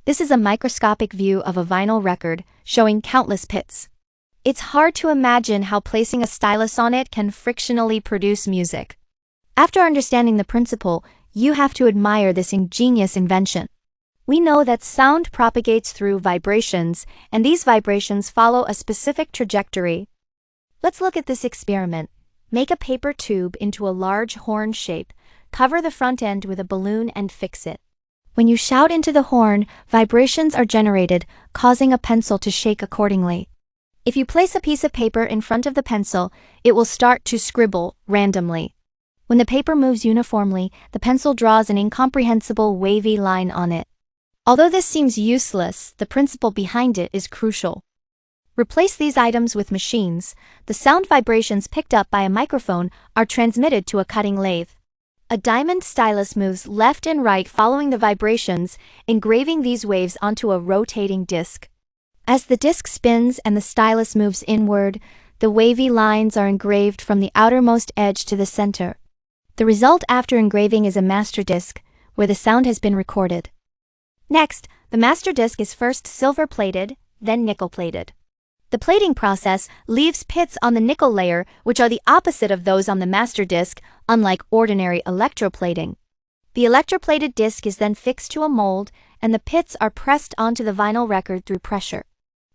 This is a microscopic view of a vinyl record, showing countless pits. It's hard to imagine how placing a stylus on it can frictionally produce music. After understanding the principle, you have to admire this ingenious invention. We know that sound propagates through vibrations, and these vibrations follow a specific trajectory. Let's look at this experiment. Make a paper tube into a large horn shape, cover the front end with a balloon and fix it. When you shout into the horn, vibrations are generated, causing a pencil to shake accordingly. If you place a piece of paper in front of the pencil, it will start to scribble randomly. When the paper moves uniformly, the pencil draws an incomprehensible wavy line on it. Although this seems useless, the principle behind it is crucial. Replace these items with machines. The sound vibrations picked up by a microphone are transmitted to a cutting lathe. A diamond stylus moves left and right following the vibrations, engraving these waves onto a rotating disc. As the disc spins and the stylus moves inward, the wavy lines are engraved from the outermost edge to the center. The result after engraving is a master disc, where the sound has been recorded. Next, the master disc is first silver-plated, then nickel-plated. The plating process leaves pits on the nickel layer, which are the opposite of those on the master disc, unlike ordinary electroplating. The electroplated disc is then fixed to a mold, and the pits are pressed onto the vinyl record through pressure.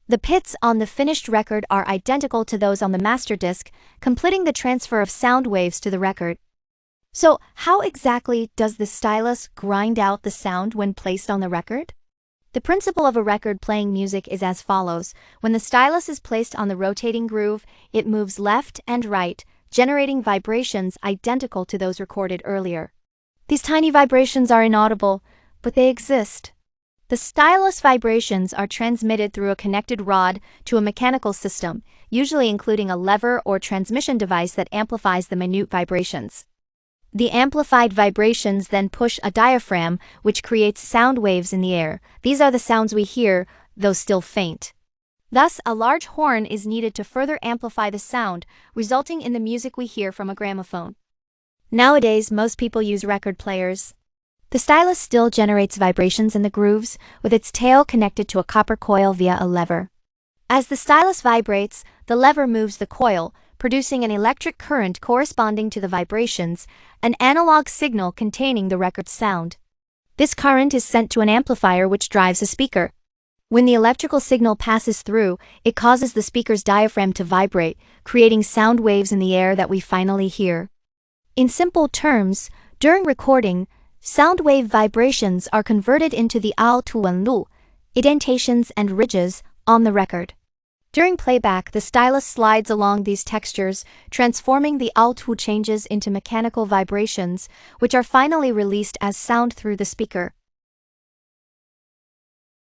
The pits on the finished record are identical to those on the master disc, completing the transfer of sound waves to the record. So, how exactly does the stylus grind out the sound when placed on the record? The principle of a record playing music is as follows. When the stylus is placed on the rotating groove, it moves left and right, generating vibrations identical to those recorded earlier. These tiny vibrations are inaudible, but they exist. The stylus vibrations are transmitted through a connected rod to a mechanical system, usually including a lever or transmission device that amplifies the minute vibrations. The amplified vibrations then push a diaphragm, which creates sound waves in the air. These are the sounds we hear, though still faint. Thus, a large horn is needed to further amplify the sound, resulting in the music we hear from a gramophone. Nowadays, most people use record players. The stylus still generates vibrations in the grooves, with its tail connected to a copper coil via a lever. As the stylus vibrates, the lever moves the coil, producing an electric current corresponding to the vibrations, an analog signal containing the record's sound. This current is sent to an amplifier which drives a speaker. When the electrical signal passes through, it causes the speaker's diaphragm to vibrate, creating sound waves in the air that we finally hear. In simple terms, during recording, sound wave vibrations are converted into the altu wenlu, indentations and ridges, on the record. During playback, the stylus slides along these textures, transforming the altu changes into mechanical vibrations, which are finally released as sound through the speaker.